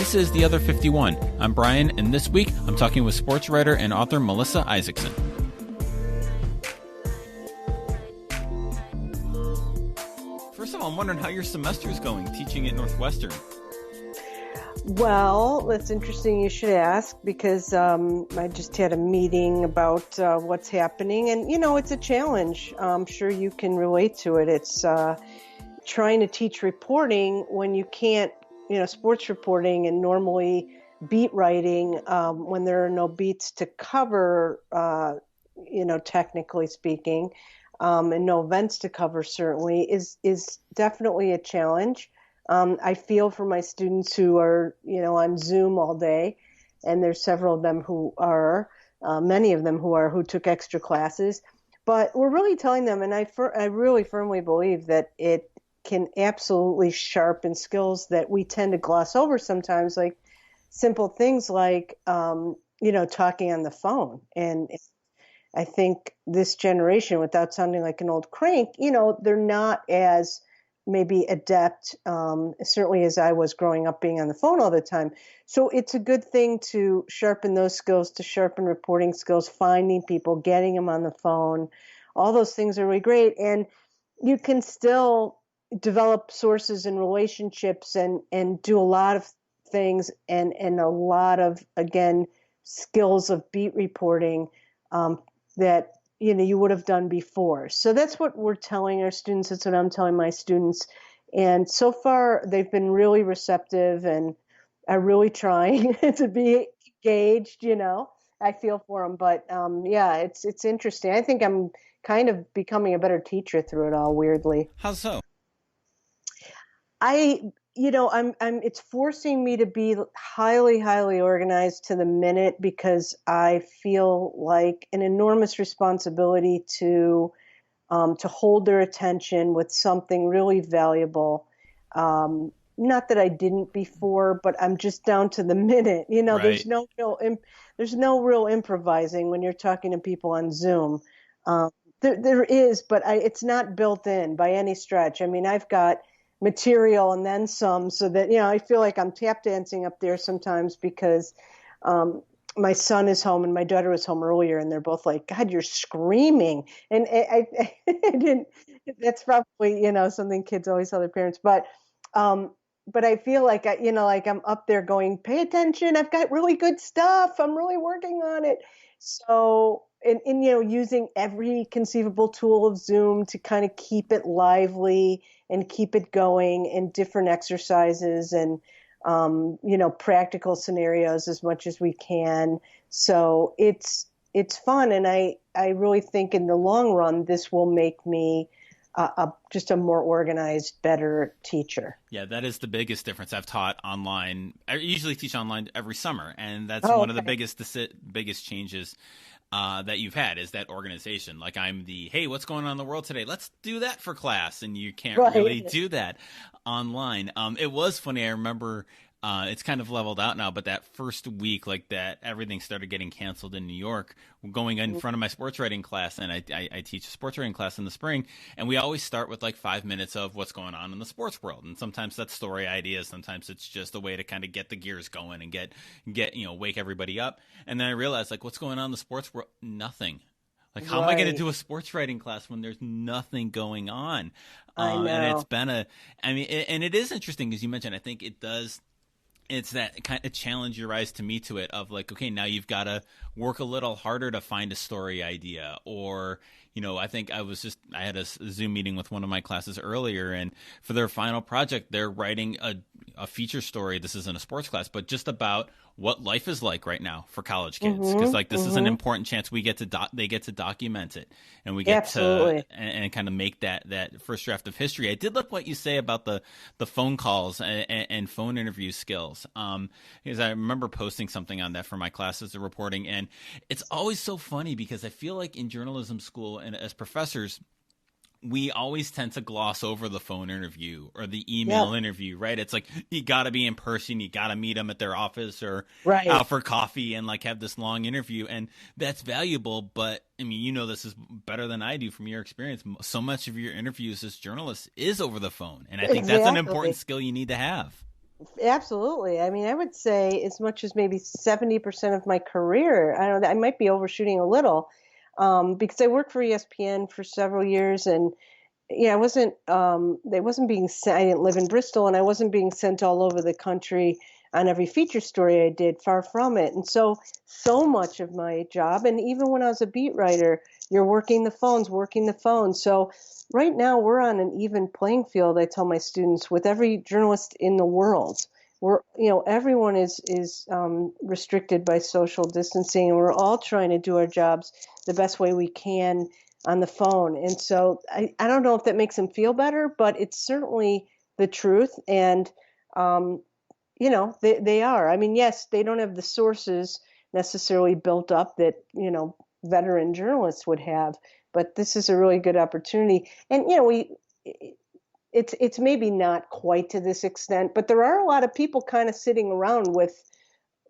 This is The Other 51. I'm Brian, and this week I'm talking with sports writer and author Melissa Isaacson. First of all, I'm wondering how your semester is going teaching at Northwestern. Well, that's interesting you should ask, because I just had a meeting about what's happening, and it's a challenge. I'm sure you can relate to it. It's trying to teach reporting when you can't, sports reporting and normally beat writing, when there are no beats to cover, technically speaking, and no events to cover certainly is definitely a challenge. I feel for my students who are, on Zoom all day, and there's several of them who are, many of them who took extra classes, but we're really telling them, and I really firmly believe that it can absolutely sharpen skills that we tend to gloss over sometimes, like simple things like, talking on the phone. And I think this generation, without sounding like an old crank, they're not as maybe adept, certainly as I was growing up being on the phone all the time. So it's a good thing to sharpen those skills, to sharpen reporting skills, finding people, getting them on the phone. All those things are really great. And you can still develop sources and relationships and do a lot of things and a lot of, again, skills of beat reporting that you would have done before. So that's what we're telling our students. That's what I'm telling my students. And so far, they've been really receptive and are really trying to be engaged, I feel for them. But it's interesting. I think I'm kind of becoming a better teacher through it all, weirdly. How so? It's forcing me to be highly, highly organized to the minute, because I feel like an enormous responsibility to hold their attention with something really valuable. Not that I didn't before, but I'm just down to the minute. Right. There's no real improvising when you're talking to people on Zoom. There is, but it's not built in by any stretch. I mean, I've got material and then some, so that I feel like I'm tap dancing up there sometimes, because my son is home and my daughter was home earlier, and they're both like, "God, you're screaming," and I didn't. That's probably something kids always tell their parents, but I feel like I'm up there going, "Pay attention! I've got really good stuff. I'm really working on it." So. And using every conceivable tool of Zoom to kind of keep it lively and keep it going, in different exercises and, practical scenarios as much as we can. So it's fun. And I really think in the long run, this will make me just a more organized, better teacher. Yeah, that is the biggest difference. I've taught online. I usually teach online every summer, and that's one of the biggest changes that you've had, is that organization. Like, I'm hey, what's going on in the world today? Let's do that for class. And you can't really do that online. It was funny. I remember it's kind of leveled out now, but that first week, like that, everything started getting canceled in New York, going in front of my sports writing class. And I teach a sports writing class in the spring. And we always start with like 5 minutes of what's going on in the sports world. And sometimes that's story ideas. Sometimes it's just a way to kind of get the gears going and get wake everybody up. And then I realized, like, what's going on in the sports world? Nothing. Like, how am I going to do a sports writing class when there's nothing going on? I know. And it's been and it is interesting, as you mentioned. I think it does. It's that kind of challenge your eyes to me to it, of like, okay, now you've got to work a little harder to find a story idea. Or, I think I had a Zoom meeting with one of my classes earlier, and for their final project, they're writing a feature story. This isn't a sports class, but just about what life is like right now for college kids. Because this is an important chance they get to document it, and we get to and kind of make that first draft of history. I did love what you say about the phone calls and phone interview skills. Because I remember posting something on that for my classes of reporting, and it's always so funny, because I feel like in journalism school and as professors, we always tend to gloss over the phone interview or the email interview, right? It's like, you got to be in person. You got to meet them at their office or out for coffee and like have this long interview. And that's valuable. But I mean, this is better than I do from your experience. So much of your interviews as journalists is over the phone. And I think that's an important skill you need to have. Absolutely. I mean, I would say as much as maybe 70% of my career. I don't know, I might be overshooting a little, because I worked for ESPN for several years, and yeah, they wasn't being sent. I didn't live in Bristol, and I wasn't being sent all over the country on every feature story I did. Far from it. And so much of my job, and even when I was a beat writer, you're working the phones. So right now we're on an even playing field. I tell my students, with every journalist in the world. Everyone is restricted by social distancing, and we're all trying to do our jobs the best way we can on the phone. And so I don't know if that makes them feel better, but it's certainly the truth. And, they are. I mean, yes, they don't have the sources necessarily built up that, veteran journalists would have, but this is a really good opportunity. And, it's maybe not quite to this extent, but there are a lot of people kind of sitting around with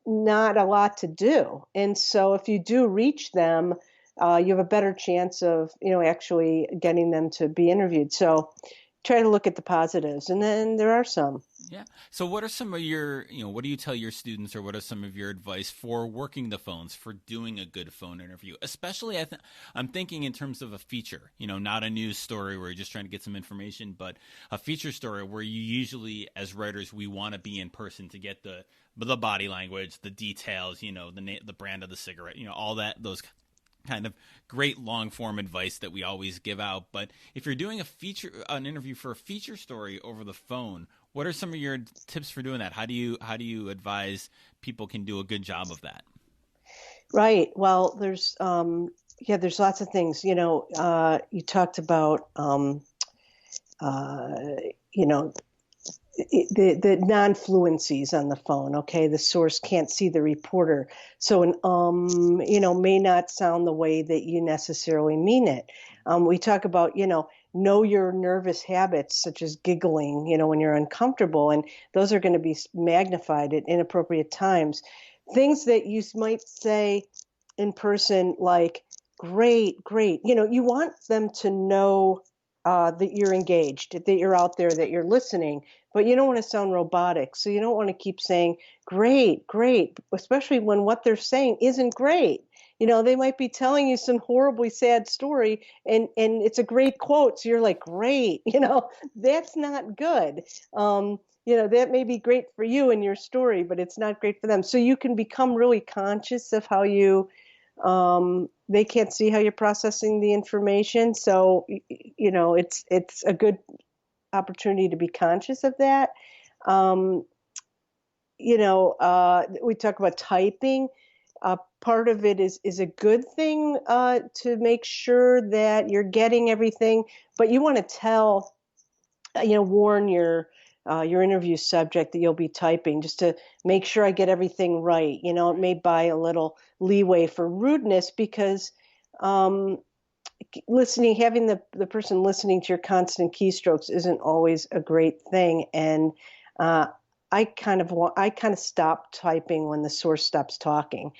not a lot to do. And so if you do reach them, you have a better chance of, actually getting them to be interviewed. So try to look at the positives, and then there are some. Yeah. So what are some of your, what do you tell your students, or what are some of your advice for working the phones, for doing a good phone interview? Especially, I'm thinking in terms of a feature, not a news story where you're just trying to get some information, but a feature story where you usually, as writers, we want to be in person to get the body language, the details, the brand of the cigarette, all that, those kind of great long form advice that we always give out. But if you're doing an interview for a feature story over the phone, what are some of your tips for doing that? How do you advise people can do a good job of that? Right. Well, there's lots of things. You talked about, you know, the non-fluencies on the phone. Okay, the source can't see the reporter, so an may not sound the way that you necessarily mean it. We talk about know your nervous habits, such as giggling, when you're uncomfortable, and those are going to be magnified at inappropriate times. Things that you might say in person, like "great, great." You want them to know that you're engaged, that you're out there, that you're listening, but you don't want to sound robotic. So you don't want to keep saying, great, great, especially when what they're saying isn't great. They might be telling you some horribly sad story, and it's a great quote. So you're like, great, that's not good. That may be great for you and your story, but it's not great for them. So you can become really conscious of how they can't see how you're processing the information. So, it's a good opportunity to be conscious of that. We talk about typing. Part of it is a good thing to make sure that you're getting everything, but you want to warn your interview subject that you'll be typing, just to make sure I get everything right. It may buy a little leeway for rudeness, because having the person listening to your constant keystrokes isn't always a great thing. And I kind of stop typing when the source stops talking,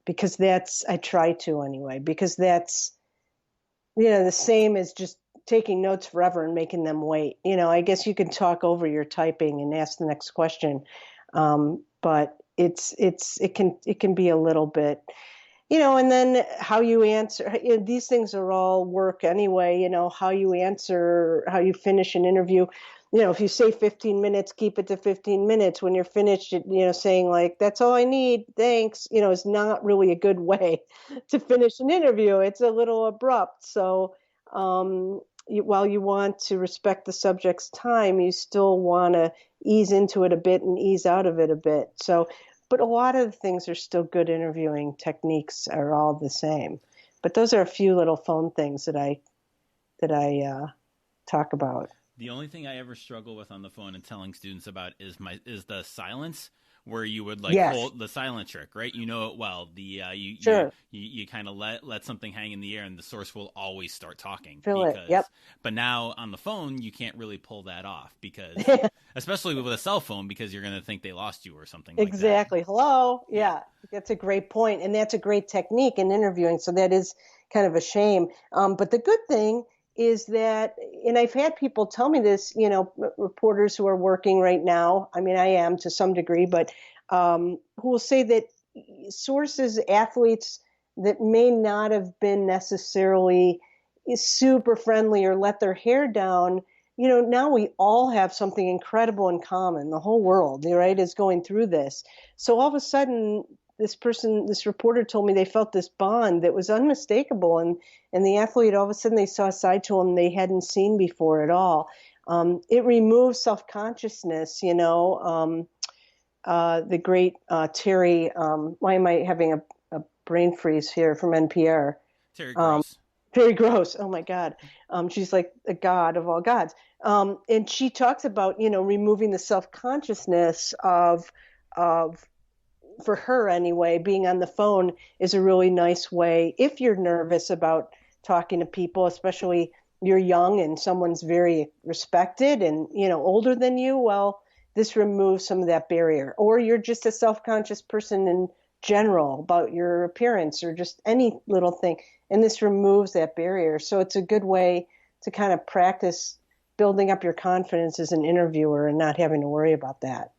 because I try to anyway, because that's the same as just taking notes forever and making them wait. I guess you can talk over your typing and ask the next question, but it can be a little bit, and then how you answer. These things are all work anyway. How you answer, how you finish an interview. If you say 15 minutes, keep it to 15 minutes. When you're finished, saying like, that's all I need, thanks, is not really a good way to finish an interview. It's a little abrupt. So while you want to respect the subject's time, you still want to ease into it a bit and ease out of it a bit. So, but a lot of the things are still good. Interviewing techniques are all the same. But those are a few little phone things that I talk about. The only thing I ever struggle with on the phone and telling students about is the silence, where you would hold the silent trick, right? You know it well. You kind of let something hang in the air, and the source will always start talking. Yep. But now on the phone, you can't really pull that off, because especially with a cell phone, because you're going to think they lost you or something. Exactly. Like that. Hello. Yeah, that's a great point, and that's a great technique in interviewing. So that is kind of a shame. But the good thing is that and I've had people tell me this, reporters who are working right now. I mean, I am to some degree, but who will say that sources, athletes that may not have been necessarily super friendly or let their hair down, now we all have something incredible in common. The whole world, right, is going through this. So all of a sudden, this reporter told me they felt this bond that was unmistakable. And the athlete, all of a sudden, they saw a side to him they hadn't seen before at all. It removes self-consciousness, the great Terry, why am I having a brain freeze here from NPR? Terry Gross. Terry Gross. Oh my God. She's like the god of all gods. And she talks about, removing the self-consciousness of, for her anyway, being on the phone is a really nice way. If you're nervous about talking to people, especially you're young and someone's very respected and, older than you, well, this removes some of that barrier. Or you're just a self-conscious person in general about your appearance or just any little thing. And this removes that barrier. So it's a good way to kind of practice building up your confidence as an interviewer and not having to worry about that.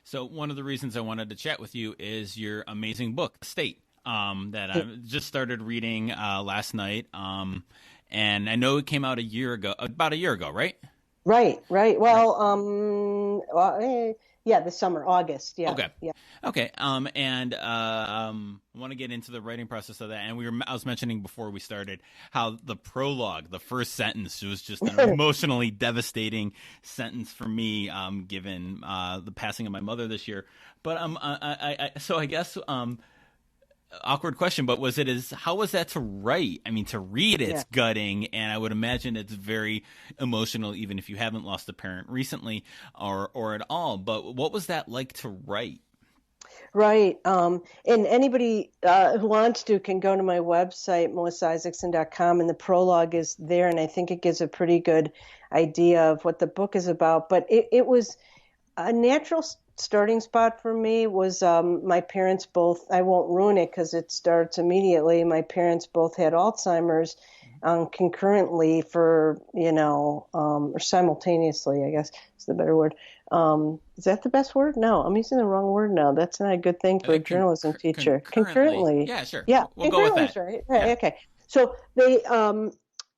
So one of the reasons I wanted to chat with you is your amazing book, State, that I just started reading last night. And I know it came out about a year ago, right? Right. Well, this summer, August. Yeah. Okay. I want to get into the writing process of that. And I was mentioning before we started how the prologue, the first sentence, was just an emotionally devastating sentence for me, given the passing of my mother this year. But so I guess awkward question, but how was that to write? I mean, to read it's gutting, and I would imagine it's very emotional, even if you haven't lost a parent recently or at all. But what was that like to write? Right. And anybody who wants to can go to my website, melissaisaacson.com, and the prologue is there, and I think it gives a pretty good idea of what the book is about. But it was a natural starting spot for me was my parents both, I won't ruin it because it starts immediately. My parents both had Alzheimer's concurrently or simultaneously, I guess is the better word. Is that the best word? No, I'm using the wrong word now. That's not a good thing for a journalism teacher. Concurrently. Yeah, sure. Yeah, we'll go with that. Right. Yeah. Okay. So they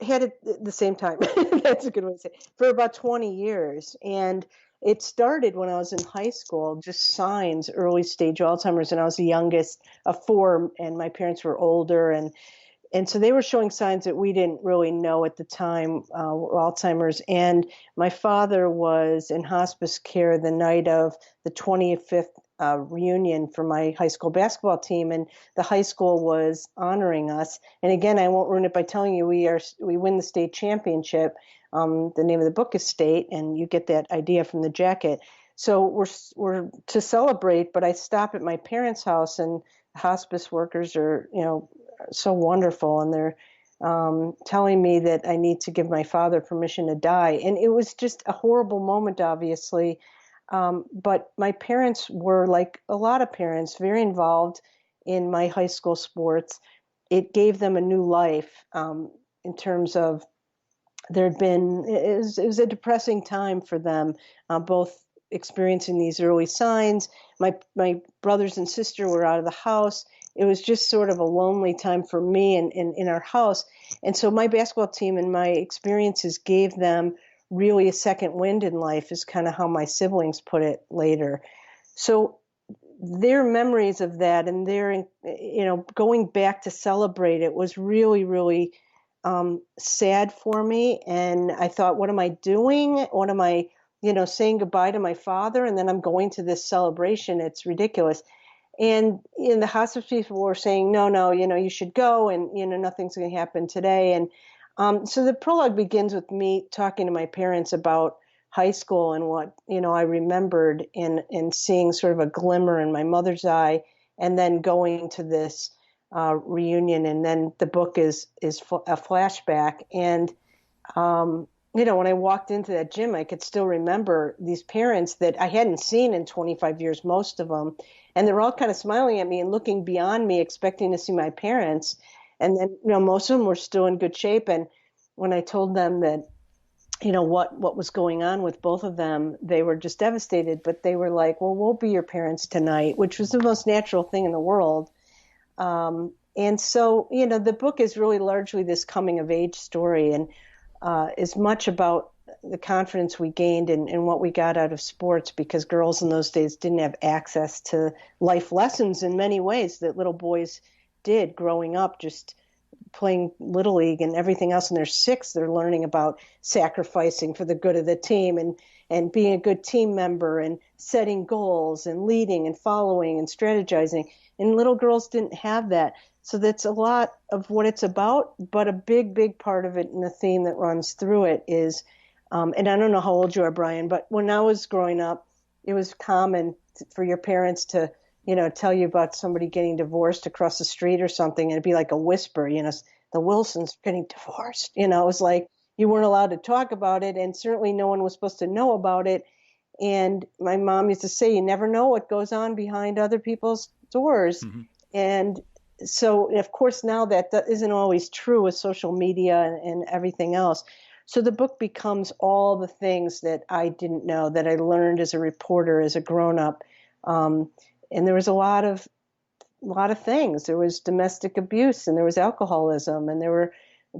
had it at the same time. That's a good way to say it. For about 20 years. And it started when I was in high school, just signs, early stage Alzheimer's, and I was the youngest of four, and my parents were older, and so they were showing signs that we didn't really know at the time were Alzheimer's. And my father was in hospice care the night of the 25th reunion for my high school basketball team, and the high school was honoring us. And again, I won't ruin it by telling you we win the state championship. The name of the book is State, and you get that idea from the jacket. So we're to celebrate, but I stop at my parents' house, and the hospice workers are, so wonderful, and they're telling me that I need to give my father permission to die. And it was just a horrible moment, obviously. But my parents were, like a lot of parents, very involved in my high school sports. It gave them a new life in terms of it was a depressing time for them, both experiencing these early signs. My brothers and sister were out of the house. It was just sort of a lonely time for me in our house. And so my basketball team and my experiences gave them really a second wind in life, is kind of how my siblings put it later. So their memories of that and their, going back to celebrate it was really, really sad for me. And I thought, what am I doing? What am I, saying goodbye to my father? And then I'm going to this celebration. It's ridiculous. And the hospice people were saying, no, you should go, and, nothing's going to happen today. And so the prologue begins with me talking to my parents about high school and what, I remembered and seeing sort of a glimmer in my mother's eye, and then going to this reunion. And then the book is a flashback. And, when I walked into that gym, I could still remember these parents that I hadn't seen in 25 years, most of them. And they're all kind of smiling at me and looking beyond me, expecting to see my parents. And then, most of them were still in good shape. And when I told them that what was going on with both of them. They were just devastated, but they were like, well, we'll be your parents tonight, which was the most natural thing in the world. And so, the book is really largely this coming of age story, and is much about the confidence we gained and what we got out of sports, because girls in those days didn't have access to life lessons in many ways that little boys did growing up, just playing Little League and everything else. And they're 6, they're learning about sacrificing for the good of the team and being a good team member and setting goals and leading and following and strategizing. And little girls didn't have that. So that's a lot of what it's about, but a big, big part of it and the theme that runs through it is, and I don't know how old you are, Brian, but when I was growing up, it was common for your parents to, tell you about somebody getting divorced across the street or something, and it'd be like a whisper, the Wilsons getting divorced. It was like you weren't allowed to talk about it, and certainly no one was supposed to know about it. And my mom used to say, you never know what goes on behind other people's doors. Mm-hmm. And so, of course, now that isn't always true with social media and everything else. So the book becomes all the things that I didn't know, that I learned as a reporter, as a grown-up. And there was a lot of things. There was domestic abuse, and there was alcoholism, and there were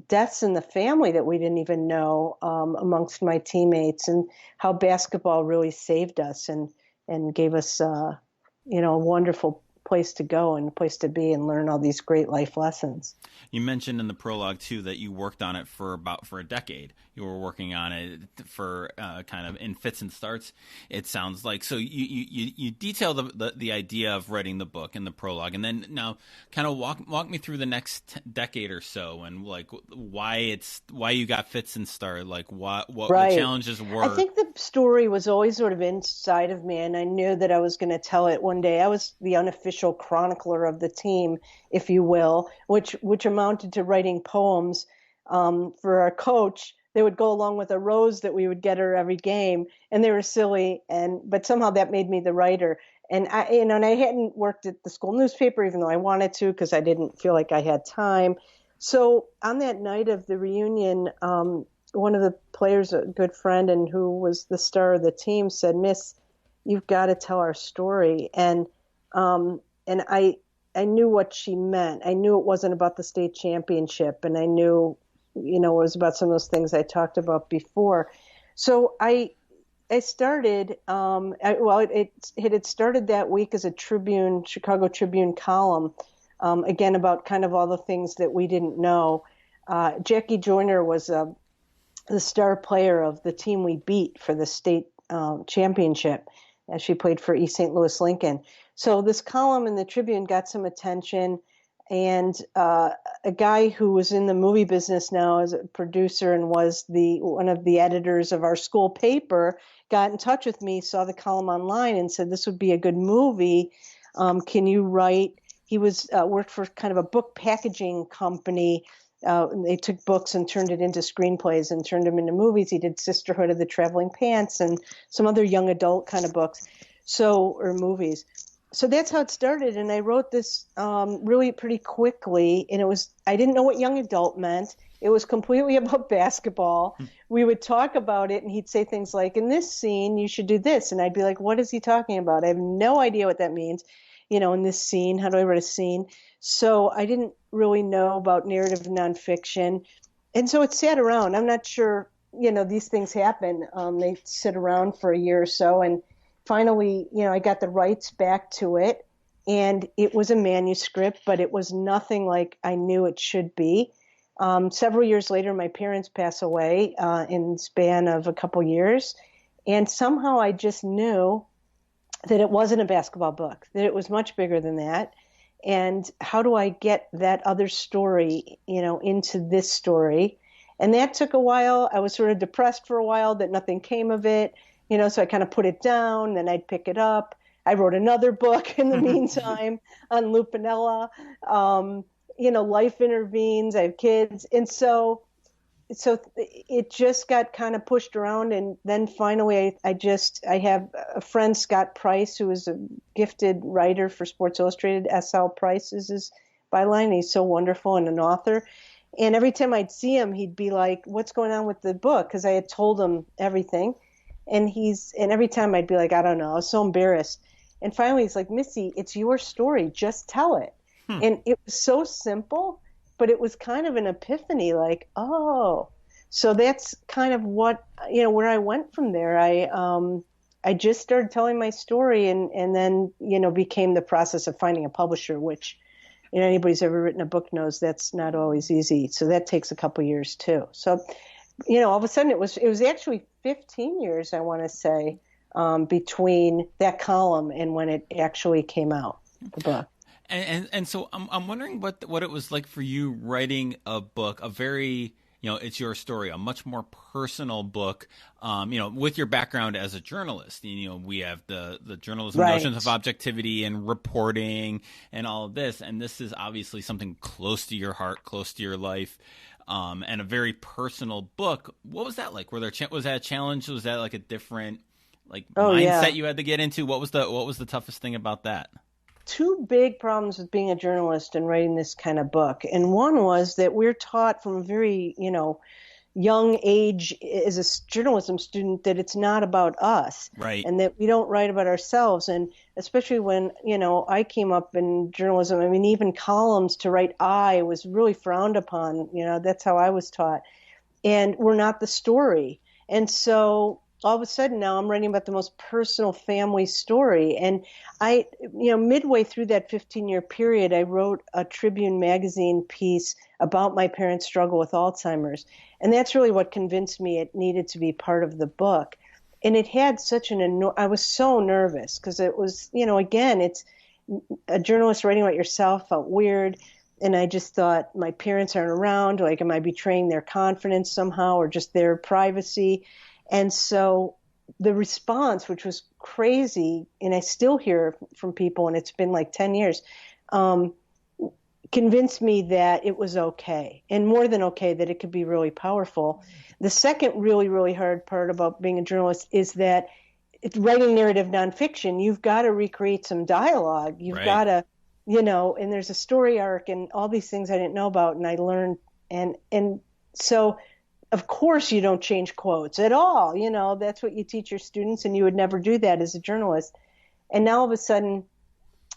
deaths in the family that we didn't even know amongst my teammates, and how basketball really saved us and gave us, a wonderful place to go and a place to be and learn all these great life lessons. You mentioned in the prologue too that you worked on it for a decade. You were working on it for kind of in fits and starts, it sounds like. So you detail the idea of writing the book in the prologue, and then now kind of walk me through the next decade or so, and like why you got fits and start, like what right. the challenges were. I think the story was always sort of inside of me, and I knew that I was going to tell it one day. I was the unofficial chronicler of the team, if you will, which amounted to writing poems for our coach. They would go along with a rose that we would get her every game, and they were silly, but somehow that made me the writer. And I hadn't worked at the school newspaper, even though I wanted to, because I didn't feel like I had time. So on that night of the reunion, one of the players, a good friend and who was the star of the team, said, "Miss, you've got to tell our story." And I knew what she meant. I knew it wasn't about the state championship, and I knew, it was about some of those things I talked about before. So I started, it had started that week as a Chicago Tribune column, again, about kind of all the things that we didn't know. Jackie Joyner was the star player of the team we beat for the state championship, as she played for East St. Louis Lincoln. So this column in the Tribune got some attention, and a guy who was in the movie business now as a producer and was one of the editors of our school paper got in touch with me, saw the column online, and said, "This would be a good movie. Can you write?" He was worked for kind of a book packaging company. They took books and turned it into screenplays and turned them into movies. He did Sisterhood of the Traveling Pants and some other young adult kind of books, or movies. So that's how it started. And I wrote this really pretty quickly. And I didn't know what young adult meant. It was completely about basketball. We would talk about it, and he'd say things like, "In this scene, you should do this." And I'd be like, "What is he talking about? I have no idea what that means. In this scene, how do I write a scene?" So I didn't really know about narrative nonfiction. And so it sat around. I'm not sure, these things happen. They sit around for a year or so. And finally, I got the rights back to it. And it was a manuscript, but it was nothing like I knew it should be. Several years later, my parents pass away in the span of a couple years. And somehow I just knew that it wasn't a basketball book, that it was much bigger than that. And how do I get that other story, into this story? And that took a while. I was sort of depressed for a while that nothing came of it, so I kind of put it down, then I'd pick it up. I wrote another book in the meantime on Lupinella. Life intervenes. I have kids. And so it just got kind of pushed around. And then finally I have a friend, Scott Price, who is a gifted writer for Sports Illustrated. S.L. Price is his byline. He's so wonderful and an author. And every time I'd see him, he'd be like, "What's going on with the book?" Because I had told him everything. And every time I'd be like, "I don't know." I was so embarrassed. And finally he's like, "Missy, it's your story. Just tell it." And it was so simple, but it was kind of an epiphany, like, oh. So that's kind of what, where I went from there. I just started telling my story and then, became the process of finding a publisher, which, anybody who's ever written a book knows that's not always easy. So that takes a couple years too. So, all of a sudden it was actually 15 years, I want to say, between that column and when it actually came out, the book. And so I'm wondering what it was like for you writing a book, a very, it's your story, a much more personal book, with your background as a journalist. We have the journalism notions of objectivity and reporting and all of this. And this is obviously something close to your heart, close to your life, and a very personal book. What was that like? Was that a challenge? Was that like a different mindset you had to get into? What was the toughest thing about that? Two big problems with being a journalist and writing this kind of book. And one was that we're taught from a very, young age as a journalism student that it's not about us. Right. And that we don't write about ourselves. And especially when, I came up in journalism, I mean, even columns to write I was really frowned upon. That's how I was taught. And we're not the story. And so all of a sudden now I'm writing about the most personal family story. And I, midway through that 15-year period, I wrote a Tribune magazine piece about my parents' struggle with Alzheimer's. And that's really what convinced me it needed to be part of the book. And it had such I was so nervous because it was, again, it's a journalist writing about yourself felt weird. And I just thought, my parents aren't around. Like, am I betraying their confidence somehow or just their privacy? And so the response, which was crazy, and I still hear from people, and it's been like 10 years, convinced me that it was okay, and more than okay, that it could be really powerful. The second really, really hard part about being a journalist is that it's writing narrative nonfiction. You've got to recreate some dialogue. You've got to, and there's a story arc and all these things I didn't know about, and I learned. And so of course you don't change quotes at all. That's what you teach your students, and you would never do that as a journalist. And now all of a sudden,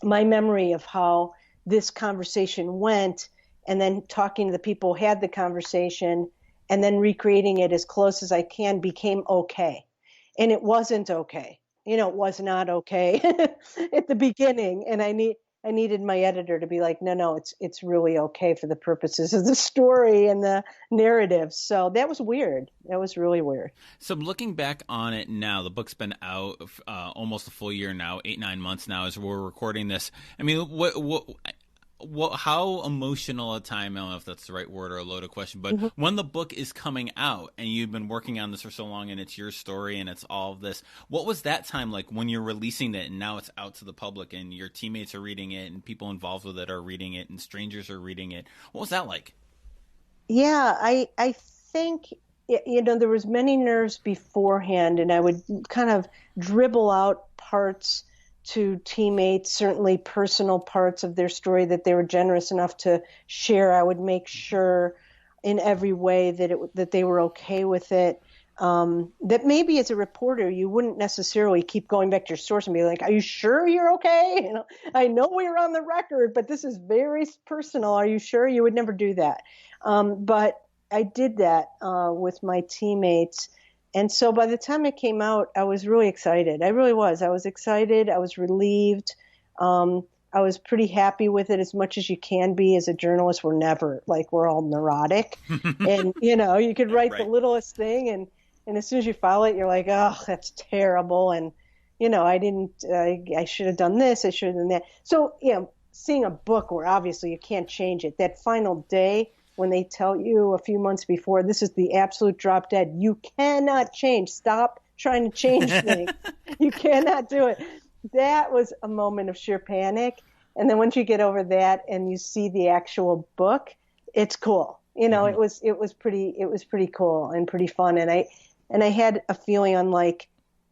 my memory of how this conversation went, and then talking to the people who had the conversation, and then recreating it as close as I can, became okay. And it wasn't okay. It was not okay at the beginning. And I needed my editor to be like, no, it's really okay for the purposes of the story and the narrative. So that was weird. That was really weird. So looking back on it now, the book's been out almost a full year now, 8-9 months now as we're recording this. I mean, how emotional a time, I don't know if that's the right word or a loaded question, but when the book is coming out and you've been working on this for so long and it's your story and it's all of this, what was that time like when you're releasing it and now it's out to the public and your teammates are reading it and people involved with it are reading it and strangers are reading it? What was that like? Yeah, I think, there was many nerves beforehand, and I would kind of dribble out parts to teammates, certainly personal parts of their story that they were generous enough to share. I would make sure in every way that they were okay with it. That maybe as a reporter, you wouldn't necessarily keep going back to your source and be like, "Are you sure you're okay? I know we're on the record, but this is very personal. Are you sure?" You would never do that. But I did that with my teammates. And so by the time it came out, I was really excited. I really was. I was excited. I was relieved. I was pretty happy with it, as much as you can be as a journalist. We're all neurotic. And, you could write the littlest thing. And as soon as you file it, you're like, oh, that's terrible. And, I should have done this. I should have done that. So, seeing a book where obviously you can't change it, that final day, when they tell you a few months before, this is the absolute drop dead, you cannot change. Stop trying to change things. You cannot do it. That was a moment of sheer panic. And then once you get over that and you see the actual book, it's cool. It was pretty cool and pretty fun. And I had a feeling, unlike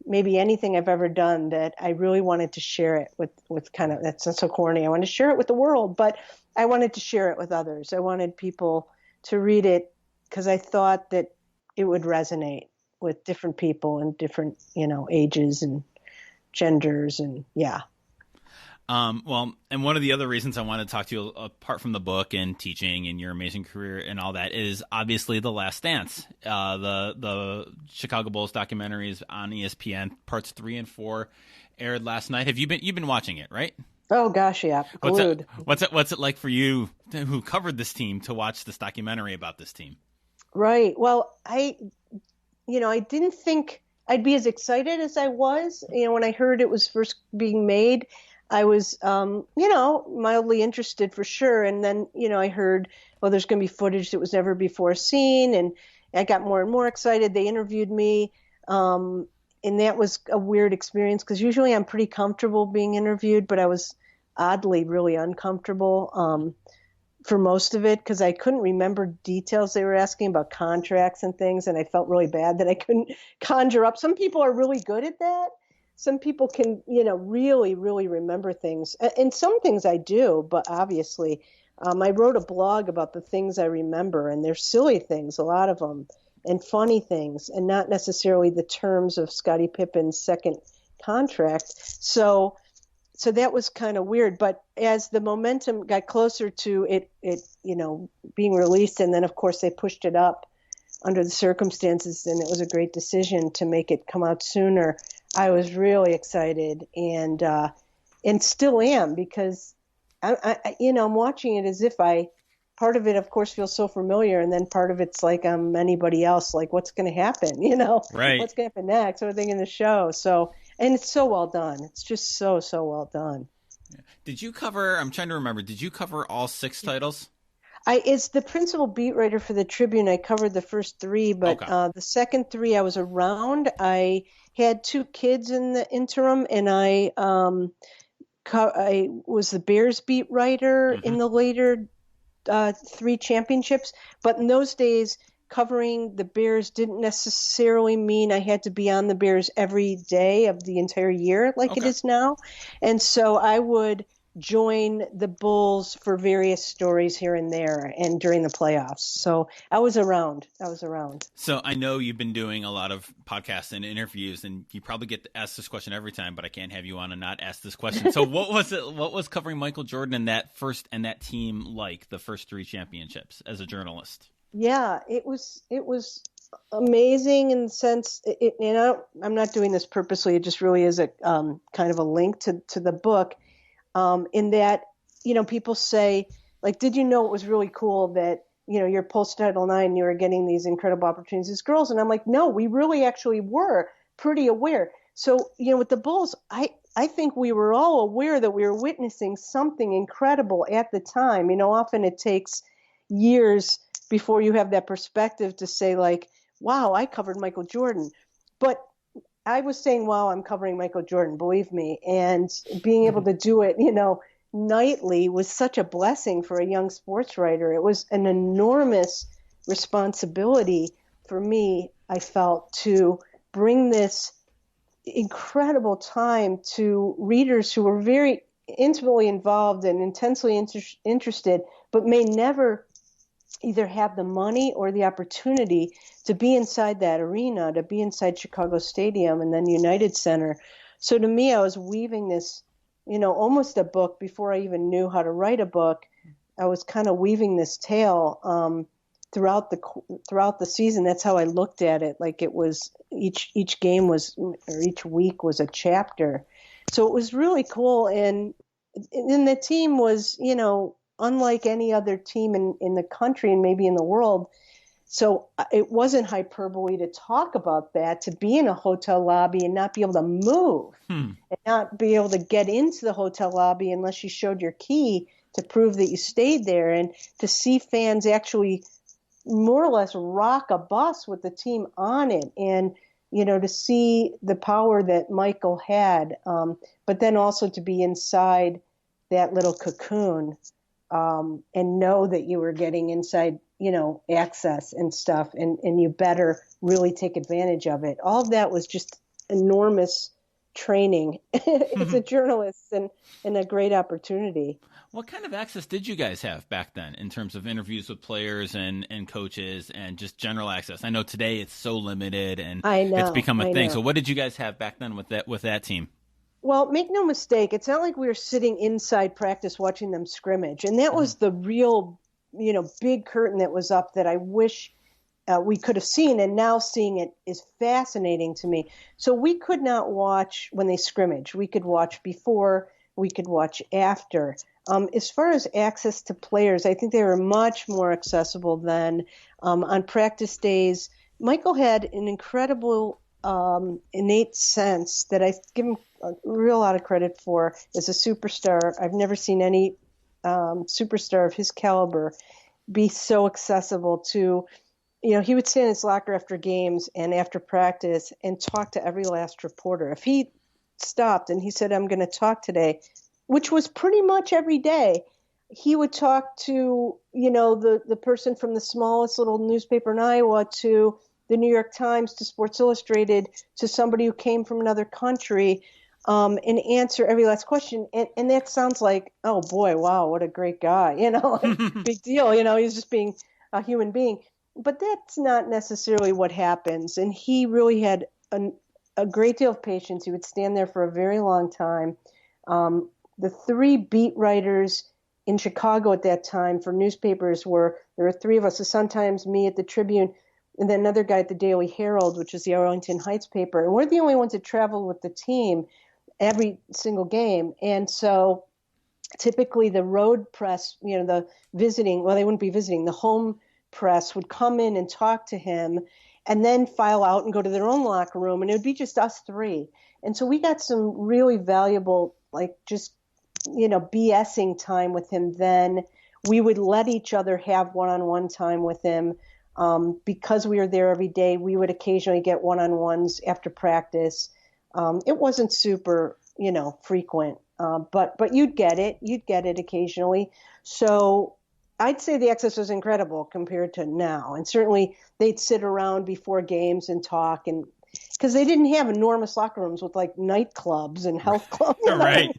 maybe anything I've ever done, that I really wanted to share it with kind of, that's so corny. I wanted to share it with the world, but I wanted to share it with others. I wanted people to read it because I thought that it would resonate with different people and different, ages and genders and yeah. Well, and one of the other reasons I want to talk to you, apart from the book and teaching and your amazing career and all that, is obviously The Last Dance. The Chicago Bulls documentary is on ESPN. Parts 3 and 4 aired last night. You've been watching it, right? Oh gosh, yeah, glued. What's it like for you, who covered this team, to watch this documentary about this team? Right. Well, I didn't think I'd be as excited as I was. When I heard it was first being made, I was, mildly interested for sure. And then, I heard, well, there's going to be footage that was never before seen. And I got more and more excited. They interviewed me. And that was a weird experience because usually I'm pretty comfortable being interviewed, but I was oddly really uncomfortable for most of it because I couldn't remember details they were asking about contracts and things. And I felt really bad that I couldn't conjure up. Some people are really good at that. Some people can, really, really remember things. And some things I do, but obviously I wrote a blog about the things I remember, and they're silly things, a lot of them, and funny things, and not necessarily the terms of Scottie Pippen's second contract. So that was kind of weird. But as the momentum got closer to it, being released, and then, of course, they pushed it up under the circumstances, and it was a great decision to make it come out sooner. I was really excited and still am because I'm watching it as if part of it, of course, feels so familiar, and then part of it's like I'm anybody else. Like, what's going to happen? Right? What's going to happen next? What are they going to show? So, and it's so well done. It's just so well done. Did you cover? I'm trying to remember. Did you cover all 6 titles? As the principal beat writer for the Tribune, I covered the first 3, but okay. The second 3 I was around. I had 2 kids in the interim, and I was the Bears beat writer in the later 3 championships. But in those days, covering the Bears didn't necessarily mean I had to be on the Bears every day of the entire year like it is now. And so I would join the Bulls for various stories here and there and during the playoffs. So I was around. So I know you've been doing a lot of podcasts and interviews, and you probably get asked this question every time, but I can't have you on and not ask this question. So what was covering Michael Jordan and that team like, the first 3 championships, as a journalist? Yeah, it was amazing in the sense, I'm not doing this purposely. It just really is a kind of a link to the book. In that, people say, like, did you know it was really cool that, you're post-Title IX, you were getting these incredible opportunities as girls? And I'm like, no, we really actually were pretty aware. So, with the Bulls, I think we were all aware that we were witnessing something incredible at the time. Often it takes years before you have that perspective to say, like, wow, I covered Michael Jordan. But I was saying, wow, I'm covering Michael Jordan, believe me. And being able to do it, nightly was such a blessing for a young sports writer. It was an enormous responsibility for me, I felt, to bring this incredible time to readers who were very intimately involved and intensely interested, but may never either have the money or the opportunity to be inside that arena, to be inside Chicago Stadium and then United Center. So to me, I was weaving this, almost a book before I even knew how to write a book. I was kind of weaving this tale throughout the season. That's how I looked at it. Like it was each game was, or each week was a chapter. So it was really cool. And the team was, unlike any other team in the country and maybe in the world. So it wasn't hyperbole to talk about that, to be in a hotel lobby and not be able to move and not be able to get into the hotel lobby unless you showed your key to prove that you stayed there, and to see fans actually more or less rock a bus with the team on it, and to see the power that Michael had, but then also to be inside that little cocoon and know that you were getting inside, access and stuff, and you better really take advantage of it. All of that was just enormous training as a journalist and a great opportunity. What kind of access did you guys have back then in terms of interviews with players and coaches and just general access? I know today it's so limited and it's become a thing. So what did you guys have back then with that team? Well, make no mistake, it's not like we were sitting inside practice watching them scrimmage. And that was the real, big curtain that was up that I wish we could have seen, and now seeing it is fascinating to me. So we could not watch when they scrimmage. We could watch before, we could watch after. As far as access to players, I think they were much more accessible then. On practice days, Michael had an incredible innate sense that I give him a real lot of credit for as a superstar. I've never seen any superstar of his caliber be so accessible to, he would stay in his locker after games and after practice and talk to every last reporter. If he stopped and he said, I'm going to talk today, which was pretty much every day, he would talk to, the person from the smallest little newspaper in Iowa to the New York Times to Sports Illustrated to somebody who came from another country and answer every last question. And that sounds like, oh boy, wow, what a great guy, big deal. He's just being a human being. But that's not necessarily what happens. And he really had a great deal of patience. He would stand there for a very long time. The three beat writers in Chicago at that time for newspapers there were three of us, the Sun-Times, me at the Tribune, and then another guy at the Daily Herald, which is the Arlington Heights paper. And we're the only ones that traveled with the team every single game. And so typically the road press, the visiting, well, they wouldn't be visiting, the home press would come in and talk to him and then file out and go to their own locker room. And it would be just us three. And so we got some really valuable, BSing time with him then. We would let each other have one-on-one time with him. Because we were there every day, we would occasionally get one-on-ones after practice. It wasn't super, frequent, but you'd get it. You'd get it occasionally. So I'd say the access was incredible compared to now. And certainly they'd sit around before games and talk, and because they didn't have enormous locker rooms with like nightclubs and health clubs, right?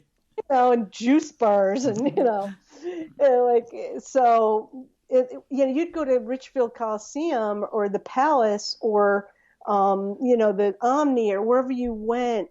And juice bars, and so. You'd go to Richfield Coliseum or the Palace or, the Omni or wherever you went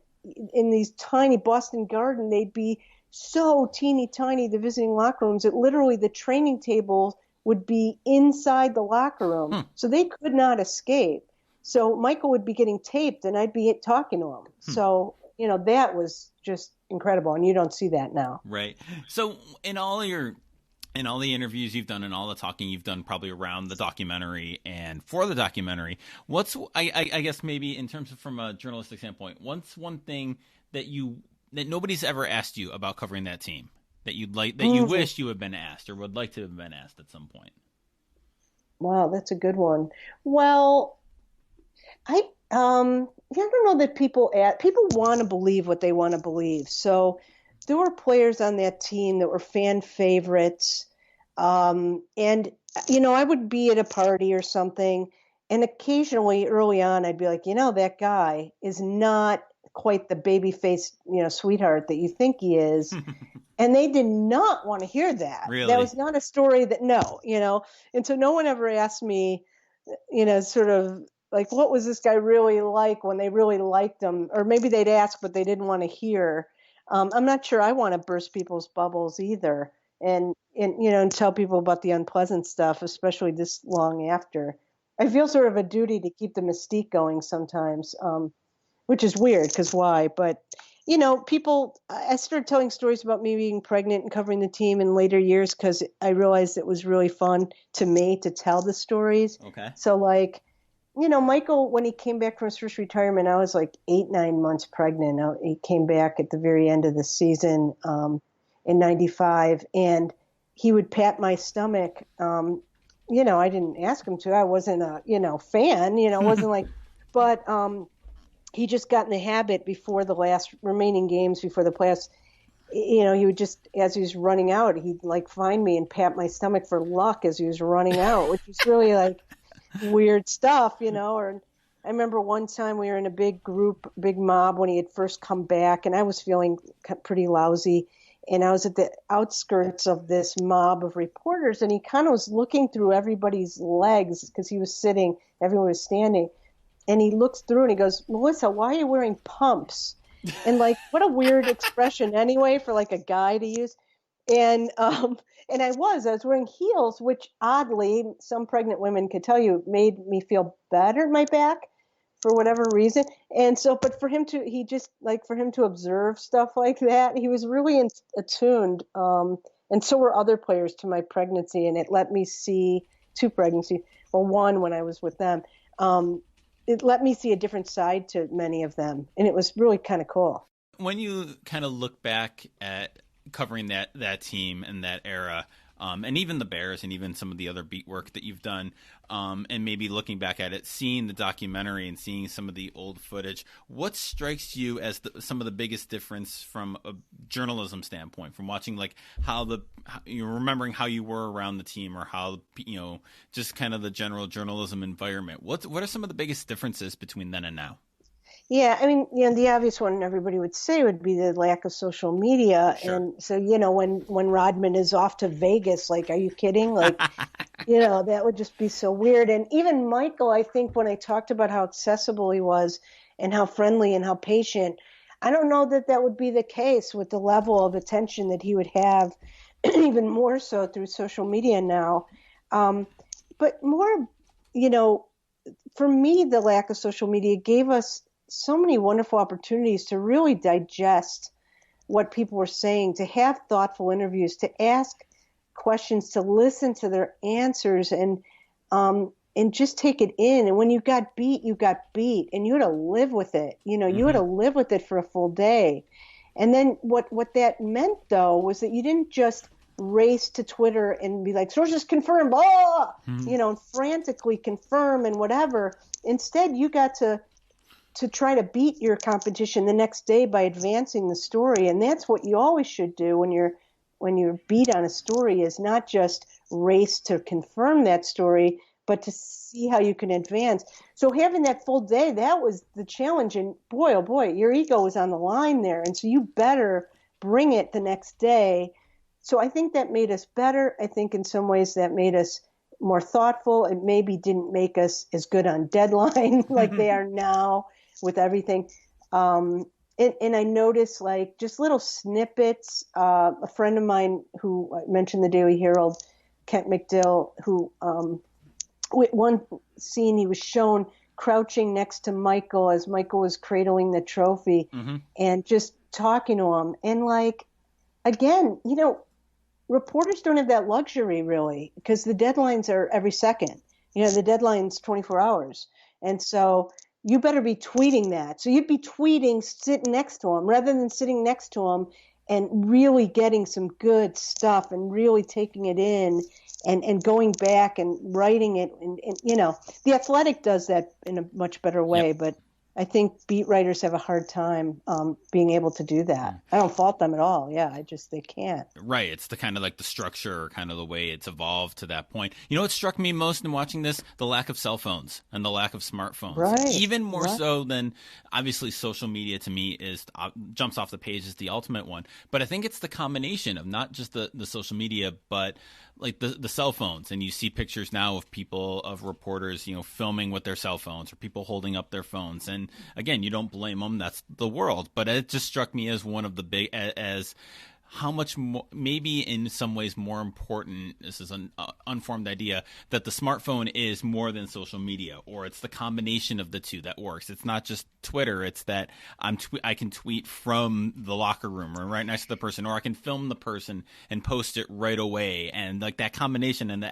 in these tiny Boston Garden. They'd be so teeny tiny, the visiting locker rooms, that literally the training tables would be inside the locker room. So they could not escape. So Michael would be getting taped and I'd be talking to him. So, that was just incredible. And you don't see that now. Right. So in all the interviews you've done and all the talking you've done probably around the documentary and for the documentary, I guess maybe in terms of from a journalistic standpoint, what's one thing that nobody's ever asked you about covering that team that you wish you had been asked or would like to have been asked at some point? Wow, that's a good one. Well, I don't know that people want to believe what they want to believe. So there were players on that team that were fan favorites. And, I would be at a party or something, and occasionally early on, I'd be like, that guy is not quite the baby-faced, sweetheart that you think he is. And they did not want to hear that. Really? That was not a story and so no one ever asked me, sort of like, what was this guy really like when they really liked him? Or maybe they'd ask, but they didn't want to hear. I'm not sure I want to burst people's bubbles either and tell people about the unpleasant stuff, especially this long after. I feel sort of a duty to keep the mystique going sometimes, which is weird because why? But, I started telling stories about me being pregnant and covering the team in later years because I realized it was really fun to me to tell the stories. Okay. So Michael, when he came back from his first retirement, I was like 8-9 months pregnant. He came back at the very end of the season in 95, and he would pat my stomach. I didn't ask him to. I wasn't a, fan, it wasn't like, but he just got in the habit before the last remaining games, before the playoffs. He would just, as he was running out, he'd find me and pat my stomach for luck as he was running out, which was really weird stuff, or I remember one time we were in a big group, big mob when he had first come back, and I was feeling pretty lousy. And I was at the outskirts of this mob of reporters, and he kind of was looking through everybody's legs because he was sitting, everyone was standing. And he looks through and he goes, Melissa, why are you wearing pumps? And like, what a weird expression anyway for like a guy to use. And I was wearing heels, which oddly, some pregnant women could tell you made me feel better in my back for whatever reason. And so, but for him to, he just like for him to observe stuff like that, he was really attuned. And so were other players to my pregnancy. And it let me see two pregnancies, well, one when I was with them. It let me see a different side to many of them. And it was really kind of cool. When you kind of look back at covering that team and that era, and even the Bears and even some of the other beat work that you've done, and maybe looking back at it, seeing the documentary and seeing some of the old footage, what strikes you as some of the biggest difference from a journalism standpoint, from watching like how you're remembering how you were around the team, or how, just kind of the general journalism environment? What are some of the biggest differences between then and now? Yeah, I mean, the obvious one everybody would say would be the lack of social media. Sure. And so, when Rodman is off to Vegas, like, are you kidding? Like, that would just be so weird. And even Michael, I think when I talked about how accessible he was and how friendly and how patient, I don't know that would be the case with the level of attention that he would have, even more so through social media now. But more, for me, the lack of social media gave us so many wonderful opportunities to really digest what people were saying, to have thoughtful interviews, to ask questions, to listen to their answers, and just take it in. And when you got beat, you got beat, and you had to live with it. You had to live with it for a full day. And then what that meant, though, was that you didn't just race to Twitter and be like, sources confirmed, blah, and frantically confirm and whatever. Instead, you got to try to beat your competition the next day by advancing the story. And that's what you always should do when you're beat on a story, is not just race to confirm that story, but to see how you can advance. So having that full day, that was the challenge. And boy, oh boy, your ego was on the line there. And so you better bring it the next day. So I think that made us better. I think in some ways that made us more thoughtful. It maybe didn't make us as good on deadline like they are now with everything. And I noticed like just little snippets. A friend of mine who I mentioned the Daily Herald, Kent McDill, who with one scene he was shown crouching next to Michael as Michael was cradling the trophy, and just talking to him. And like, again, reporters don't have that luxury really, because the deadlines are every second. The deadline's 24 hours. And so you better be tweeting that. So you'd be tweeting sitting next to him rather than sitting next to him and really getting some good stuff and really taking it in and going back and writing it. And The Athletic does that in a much better way, Yep. But I think beat writers have a hard time being able to do that. I don't fault them at all. Yeah, they can't. Right. It's the kind of like the structure, or kind of the way it's evolved to that point. What struck me most in watching this? The lack of cell phones and the lack of smartphones. Right. Even more so than, obviously, social media to me jumps off the page as the ultimate one. But I think it's the combination of not just the social media, but like the cell phones. And you see pictures now of reporters, filming with their cell phones, or people holding up their phones. And again, you don't blame them. That's the world. But it just struck me as one of the big, as how much more, maybe in some ways more important, this is an unformed idea, that the smartphone is more than social media, or it's the combination of the two that works. It's not just Twitter. It's that I can tweet from the locker room or right next to the person, or I can film the person and post it right away. And like that combination, and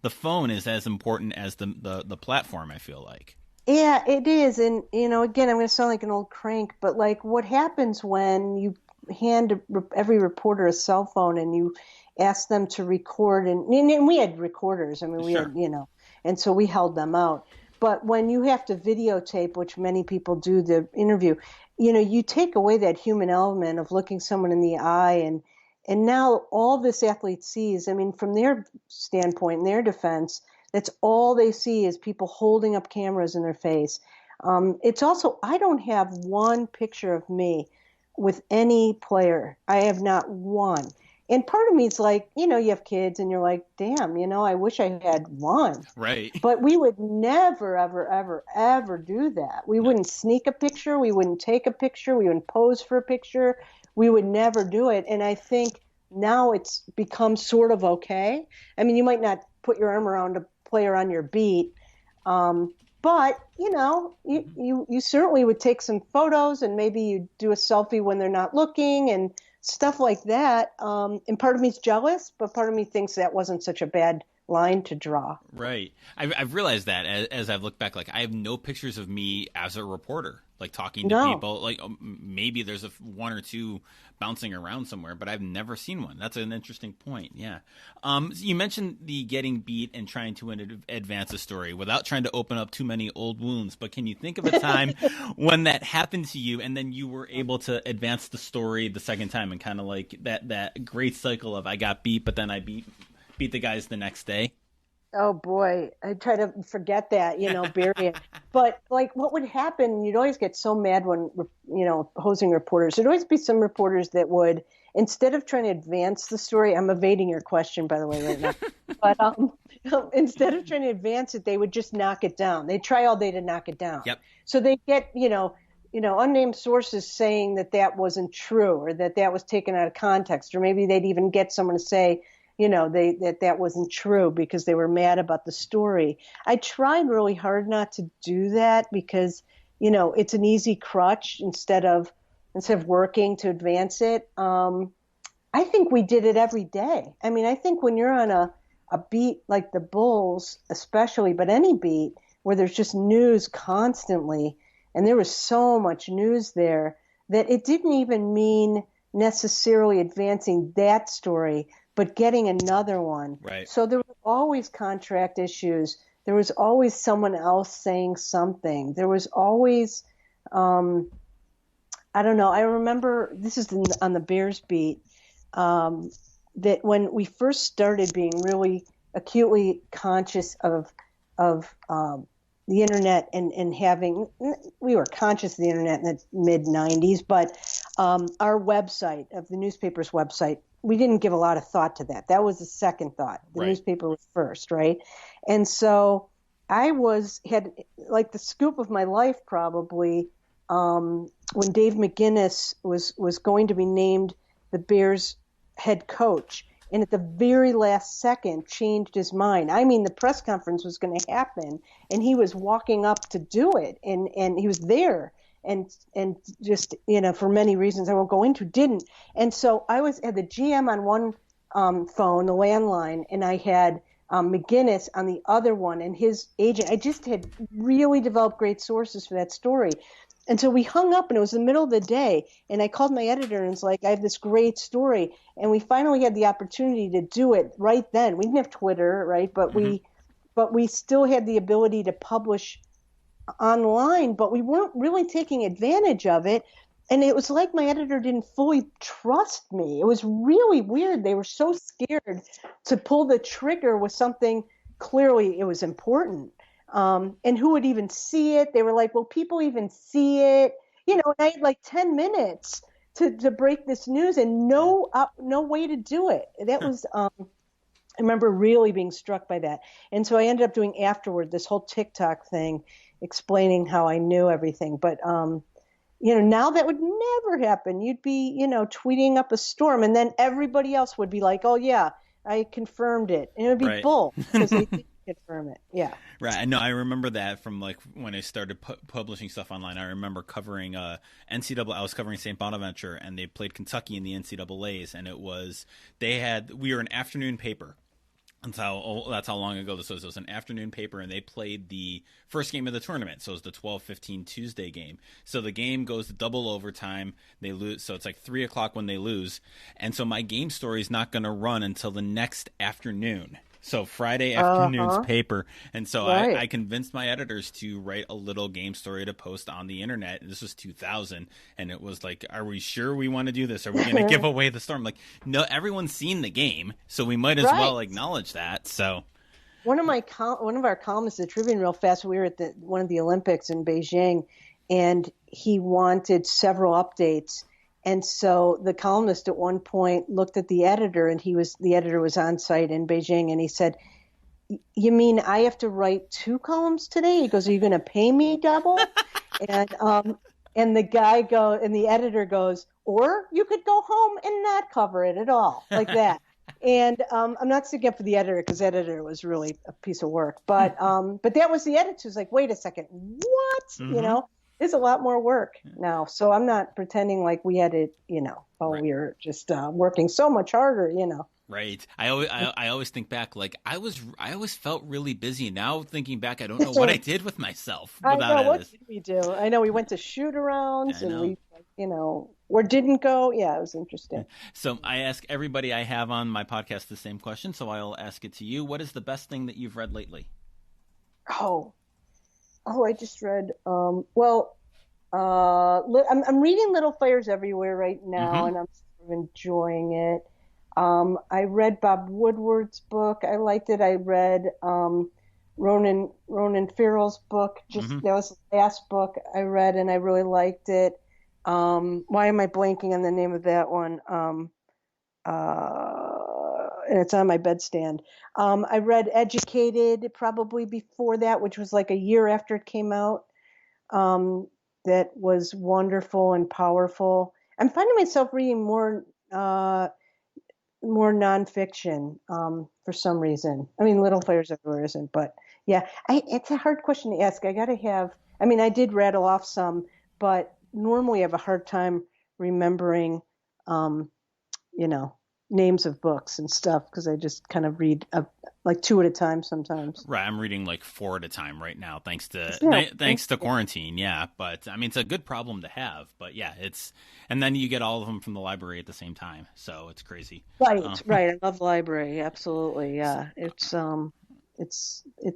the phone is as important as the platform, I feel like. Yeah, it is. And, again, I'm going to sound like an old crank, but like what happens when you hand every reporter a cell phone and you ask them to record, and we had recorders. I mean, we Sure. had, and so we held them out. But when you have to videotape, which many people do, the interview, you take away that human element of looking someone in the eye. And now all this athlete sees, I mean, from their standpoint, in their defense, that's all they see is people holding up cameras in their face. It's also, I don't have one picture of me with any player. I have not one. And part of me is like, you have kids and you're like, damn, I wish I had one. Right. But we would never, ever, ever, ever do that. We wouldn't sneak a picture. We wouldn't take a picture. We wouldn't pose for a picture. We would never do it. And I think now it's become sort of okay. I mean, you might not put your arm around a player on your beat, but, you certainly would take some photos and maybe you do a selfie when they're not looking and stuff like that. And part of me is jealous, but part of me thinks that wasn't such a bad line to draw. Right. I've realized that as I've looked back, like I have no pictures of me as a reporter, like talking to people. Like maybe there's one or two bouncing around somewhere, but I've never seen one. That's an interesting point. Yeah. You mentioned the getting beat and trying to advance a story without trying to open up too many old wounds. But can you think of a time when that happened to you and then you were able to advance the story the second time and kind of like that great cycle of I got beat, but then I beat the guys the next day? Oh boy, I try to forget that, bury it. But like what would happen, you'd always get so mad when, hosing reporters. There'd always be some reporters that would, instead of trying to advance the story, I'm evading your question, by the way, right now. But instead of trying to advance it, they would just knock it down. They'd try all day to knock it down. Yep. So they get, unnamed sources saying that wasn't true or that was taken out of context, or maybe they'd even get someone to say, that wasn't true because they were mad about the story. I tried really hard not to do that because, it's an easy crutch instead of working to advance it. I think we did it every day. I mean, I think when you're on a beat like the Bulls, especially, but any beat where there's just news constantly, and there was so much news there that it didn't even mean necessarily advancing that story, but getting another one. Right. So there were always contract issues. There was always someone else saying something. There was always, I don't know. I remember, this is on the Bears beat, that when we first started being really acutely conscious of the internet and having, we were conscious of the internet in the mid 90s, but our website, of the newspaper's website, we didn't give a lot of thought to that. That was the second thought. The newspaper was first, right? And so I had like the scoop of my life probably when Dave McGinnis was going to be named the Bears head coach, and at the very last second changed his mind. I mean, the press conference was going to happen, and he was walking up to do it, and he was there. And just, for many reasons I won't go into, didn't. And so I had the GM on one phone, the landline, and I had McGinnis on the other one, and his agent. I just had really developed great sources for that story. And so we hung up, and it was the middle of the day, and I called my editor and was like, I have this great story. And we finally had the opportunity to do it right then. We didn't have Twitter, right? But we still had the ability to publish online, but we weren't really taking advantage of it. And it was like my editor didn't fully trust me. It was really weird. They were so scared to pull the trigger with something clearly it was important. And who would even see it? They were like, will people even see it? And I had like 10 minutes to break this news and no way to do it. That was, I remember really being struck by that. And so I ended up doing afterward this whole TikTok thing, explaining how I knew everything. But, now that would never happen. You'd be, tweeting up a storm, and then everybody else would be like, oh, yeah, I confirmed it. And it would be bull because they didn't confirm it. Yeah. Right. I know. I remember that from like when I started publishing stuff online. I remember covering NCAA. I was covering St. Bonaventure, and they played Kentucky in the NCAAs, and we were an afternoon paper. That's how long ago this was. It was an afternoon paper, and they played the first game of the tournament. So it was the 12-15 Tuesday game. So the game goes to double overtime. They lose. So it's like 3 o'clock when they lose. And so my game story is not going to run until the next afternoon. So Friday afternoon's paper. And so I convinced my editors to write a little game story to post on the internet. This was 2000. And it was like, are we sure we want to do this? Are we going to give away the storm? Like, no, everyone's seen the game, so we might as well acknowledge that. So One of our columnists at Tribune, real fast. We were at one of the Olympics in Beijing, and he wanted several updates. And so the columnist at one point looked at the editor, and the editor was on site in Beijing, and he said, "You mean I have to write 2 columns today?" He goes, "Are you going to pay me double?" And the editor goes, "Or you could go home and not cover it at all," like that. And I'm not sticking up for the editor, because the editor was really a piece of work. But that was the editor who's like, "Wait a second, what?" Mm-hmm. There's a lot more work now. So I'm not pretending like we had it, Right. we were just working so much harder, Right. I always think back, like I always felt really busy. Now thinking back, I don't know what I did with myself without I know. it. What did we do? I know we went to shoot-arounds and we, or didn't go. Yeah, it was interesting. So I ask everybody I have on my podcast the same question, so I'll ask it to you. What is the best thing that you've read lately? I just read, I'm reading Little Fires Everywhere right now, and I'm sort of enjoying it. I read Bob Woodward's book. I liked it. I read Ronan Farrell's book. That was the last book I read, and I really liked it. Why am I blanking on the name of that one? And it's on my bedstand. I read Educated probably before that, which was like a year after it came out. That was wonderful and powerful. I'm finding myself reading more nonfiction for some reason. I mean, Little Fires Everywhere isn't, but yeah, it's a hard question to ask. I did rattle off some, but normally I have a hard time remembering, names of books and stuff, because I just kind of read like 2 at a time sometimes. Right, I'm reading like 4 at a time right now, thanks to quarantine. Yeah, but I mean, it's a good problem to have. But yeah, and then you get all of them from the library at the same time, so it's crazy. Right. I love the library, absolutely. Yeah, it's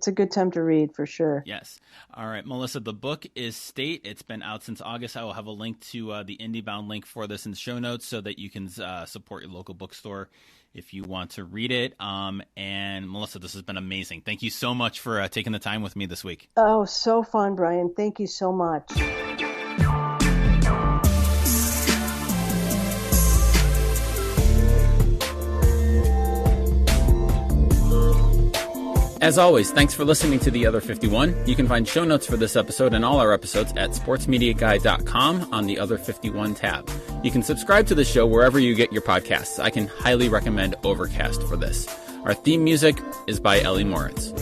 a good time to read for sure. Yes. All right, Melissa, the book is State. It's been out since August. I will have a link to the IndieBound link for this in the show notes, so that you can support your local bookstore if you want to read it. And Melissa, this has been amazing. Thank you so much for taking the time with me this week. Oh, so fun, Brian. Thank you so much. As always, thanks for listening to The Other 51. You can find show notes for this episode and all our episodes at sportsmediaguy.com on the Other 51 tab. You can subscribe to the show wherever you get your podcasts. I can highly recommend Overcast for this. Our theme music is by Ellie Moritz.